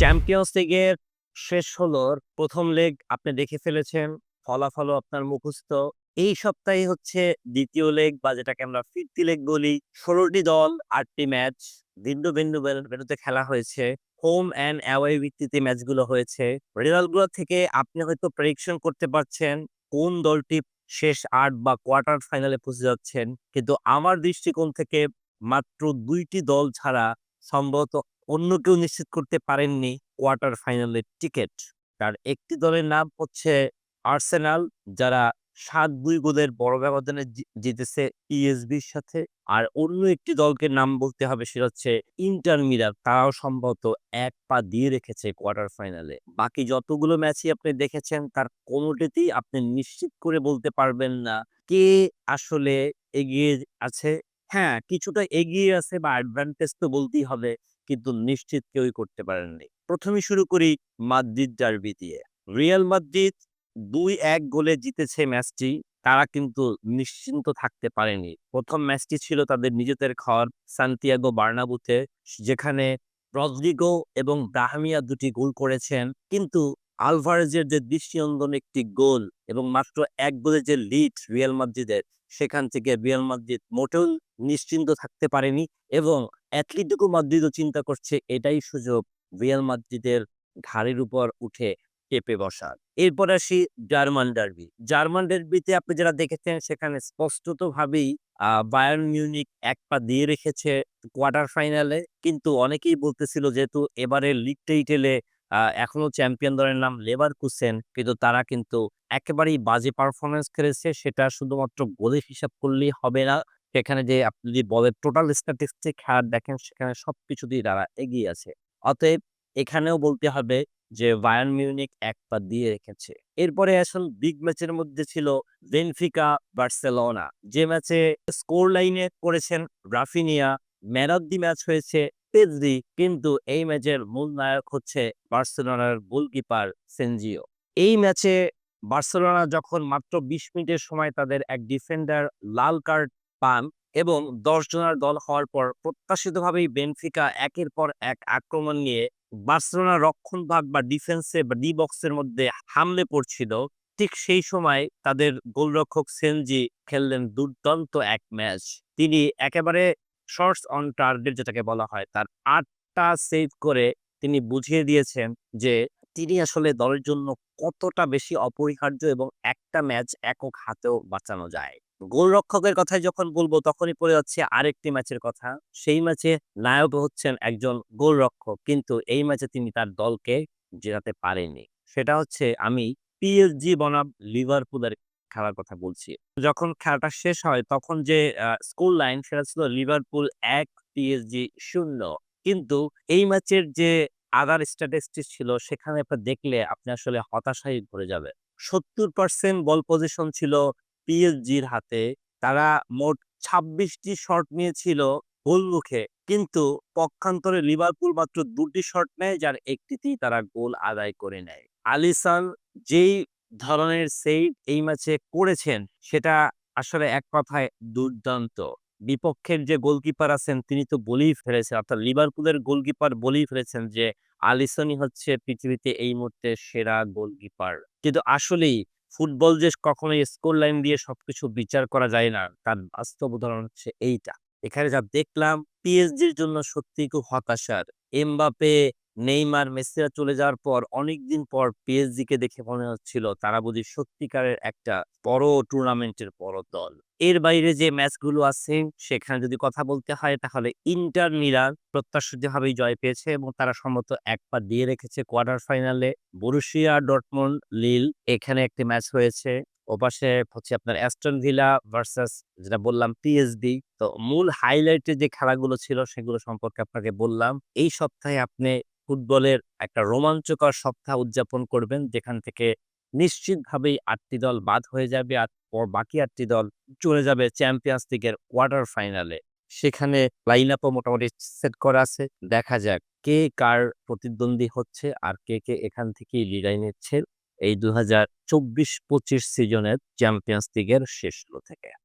Champions লিগের শেষ ষোলোর ১ম লেগ আপনি দেখে ফেলেছেন। ফলাফলও আপনার মুখস্থ। এই সপ্তাহে হচ্ছে ২য় লেগ বা যেটাকে আমরা ফিরতি লেগ বলি। ১৬ টি দল, ৮ টি ম্যাচ ভিন্ন ভিন্ন ভেন্যুতে খেলা হয়েছে। হোম অ্যান্ড অ্যাওয়ে ভিত্তিতে ম্যাচগুলো হয়েছে। রেজাল্টগুলো থেকে আপনি হয়তো প্রেডিকশন করতে পারছেন কোন দলটি শেষ ৮ বা কোয়ার্টার ফাইনালে পৌঁছে যাচ্ছেন। কিন্তু আমার দৃষ্টিকোণ থেকে মাত্র ২ টি দল ছাড়া সম্ভবত অন্য কেউ নিশ্চিত করতে পারেননি কোয়ার্টার ফাইনালের টিকেট। তার একটি দলের নাম হচ্ছে আর্সেনাল, যারা ৭-২ গোলের বড় ব্যবধানে জিতেছে পিএসভির সাথে। আর অন্য একটি দলকে নাম বলতে হবে, সেটা হচ্ছে ইন্টার মিলান। তারাও সম্ভবত ১ পা দিয়ে রেখেছে কোয়ার্টার ফাইনালে। বাকি যতগুলো ম্যাচই আপনি দেখেছেন তার কোনটিতেই আপনি নিশ্চিত করে বলতে পারবেন না কে আসলে এগিয়ে আছে। হ্যাঁ, কিছুটা এগিয়ে আছে বা অ্যাডভান্টেজ তো বলতেই হবে। কিন্তু নিশ্চিত কেউই করতে পারেননি। ১ম এ শুরু করি মাদ্রিদ ডার্বি দিয়ে। রিয়াল মাদ্রিদ ২-১ গোলে জিতেছে ম্যাচটি। তারা কিন্তু নিশ্চিন্ত থাকতে পারেনি। ১ম ম্যাচটি ছিল তাদের নিজেদের ঘর সান্তিয়াগো বার্নাব্যুতে, যেখানে রদ্রিগো এবং ব্রাহিমিয়া ২ টি গোল করেছেন। কিন্তু আলভারেজের যে দৃষ্টিনন্দন একটি গোল এবং মাত্র ১ গোলের যে লিড রিয়াল মাদ্রিদের, সেখান থেকে রিয়াল মাদ্রিদ মোটেও নিশ্চিন্ত থাকতে পারেনি এবং অ্যাটলেটিকো মাদ্রিদও চিন্তা করছে এটাই সুযোগ রিয়াল মাদ্রিদের ঘাড়ের উপর উঠে চেপে বসার। এরপর আসি জার্মান ডার্বি। জার্মান ডার্বিতে আপনি যারা দেখেছেন সেখানে স্পষ্টতভাবেই বায়ার্ন মিউনিখ ১ পা দিয়ে রেখেছে কোয়ার্টার ফাইনালে। কিন্তু অনেকেই বলতেছিল যেহেতু এবারের লিগ টাইটেলে এখনো চ্যাম্পিয়ন দলের নাম লেভারকুসেন, কিন্তু তারা কিন্তু একেবারেই বাজে পারফরম্যান্স খেলেছে। সেটা শুধুমাত্র গোলের হিসাব করলেই হবে না। সেখানে যে আপনি যদি বলের টোটাল স্ট্যাটিস্টিক হার দেখেন, সেখানে সবকিছুতেই তারা এগিয়ে আছে। অতএব এখানেও বলতে হবে যে বায়ার্ন মিউনিখ ১ পা দিয়ে রেখেছে। এরপরে আসল বিগ ম্যাচের মধ্যে ছিল বেনফিকা বার্সেলোনা। যে ম্যাচে স্কোর লাইনে করেছেন Raphinha, man of the match হয়েছে পেদ্রি। কিন্তু এই ম্যাচের মূল নায়ক হচ্ছে বার্সেলোনার গোলকিপার সেনজিও। এই ম্যাচে বার্সেলোনা যখন মাত্র ২০ মিনিটের সময় তাদের এক ডিফেন্ডার লাল কার্ড পান এবং ১০ জনের দল হওয়ার পর প্রত্যাশিতভাবেই বেনফিকা একের পর এক আক্রমণ নিয়ে বার্সেলোনার রক্ষণভাগ বা ডিফেন্সে বা ডি বক্সের মধ্যে হামলে পড়ছিল। ঠিক সেই সময় তাদের গোলরক্ষক সেনজি খেললেন দুর্দান্ত এক ম্যাচ। তিনি একেবারে শটস অন টার্গেট যেটাকে বলা হয়, তার ৮ টা সেভ করে তিনি বুঝিয়ে দিয়েছেন যে তিনি আসলে দলের জন্য কতটা বেশি অপরিহার্য এবং একটা ম্যাচ একক হাতেও বাঁচানো যায়। গোলরক্ষকের কথাই যখন বলব তখনই পড়ে যাচ্ছে আরেকটি ম্যাচের কথা। সেই ম্যাচে নায়ক হচ্ছেন একজন গোলরক্ষক। কিন্তু এই ম্যাচে তিনি তার দলকে জেতাতে পারেননি। সেটা হচ্ছে আমি পিএসজি বনাম লিভারপুলের খেলার কথা বলছি। যখন খেলাটা শেষ হয় তখন যে স্কোর লাইন সেটা ছিল লিভারপুল ১ পিএসজি ০। কিন্তু এই ম্যাচের যে আদার স্ট্যাটিস্টিক্স ছিল সেখানে দেখলে আপনি আসলে হতাশায় ভরে যাবেন। ৭০% বল পজিশন ছিল পিএসজির হাতে। তারা মোট ২৬ টি শট নিয়েছিল গোলমুখে। কিন্তু পক্ষান্তরে লিভারপুল মাত্র ২ টি শট নেয়, যার একটিতেই তারা গোল আদায় করে নেয়। আলিসন যেই ধরনের সেভ এই ম্যাচে করেছেন, সেটা আসলে এক কথায় দুর্দান্ত। বিপক্ষের যে গোলকিপার আছেন তিনি তো বলেই ফেলেছেন, অর্থাৎ লিভারপুলের গোলকিপার বলেই ফেলেছেন যে আলিসনই হচ্ছে পৃথিবীতে এই মুহূর্তে সেরা গোলকিপার। কিন্তু আসলেই ফুটবল যে কখনোই স্কোর লাইন দিয়ে সবকিছু বিচার করা যায় না, তার বাস্তব উদাহরণ হচ্ছে এইটা। এখানে যা দেখলাম পিএসজির জন্য সত্যিই খুব হতাশার। এমবাপে, নেইমার, মেসিরা চলে যাওয়ার পর অনেকদিন পর পিএসজি কে দেখে মনে হচ্ছিল তারা বুঝি সত্যিকারের একটা বড় টুর্নামেন্টের বড় দল। এর বাইরে যে ম্যাচগুলো আছে সেখানে যদি কথা বলতে হয় তাহলে ইন্টার মিলান প্রত্যাশিতভাবেই জয় পেয়েছে এবং তারা সম্ভবত ১ পা দিয়ে রেখেছে কোয়ার্টার ফাইনালে। বরুসিয়া ডর্টমুন্ড লিল এখানে একটি ম্যাচ হয়েছে। ওপাশে হচ্ছে আপনার অ্যাস্টন ভিলা ভার্সাস যেটা বললাম পিএসভি। তো মূল হাইলাইটের যে খেলাগুলো ছিল সেগুলো সম্পর্কে আপনাকে বললাম। এই সপ্তাহে আপনি ফুটবলের একটা রোমাঞ্চকর সপ্তাহ উদযাপন করবেন, যেখান থেকে নিশ্চিতভাবেই ৮ টি দল বাদ হয়ে যাবে। আর বাকি ৮ টি দল চলে যাবে চ্যাম্পিয়ন্স লিগের কোয়ার্টার ফাইনালে। সেখানে লাইন আপও মোটামুটি সেট করা আছে। দেখা যাক কে কার প্রতিদ্বন্দ্বী হচ্ছে আর কে এখান থেকেই বিদায় নিচ্ছে এই ২০২৪-২৫ সিজনের চ্যাম্পিয়ন্স লিগের শেষ ষোলো থেকে।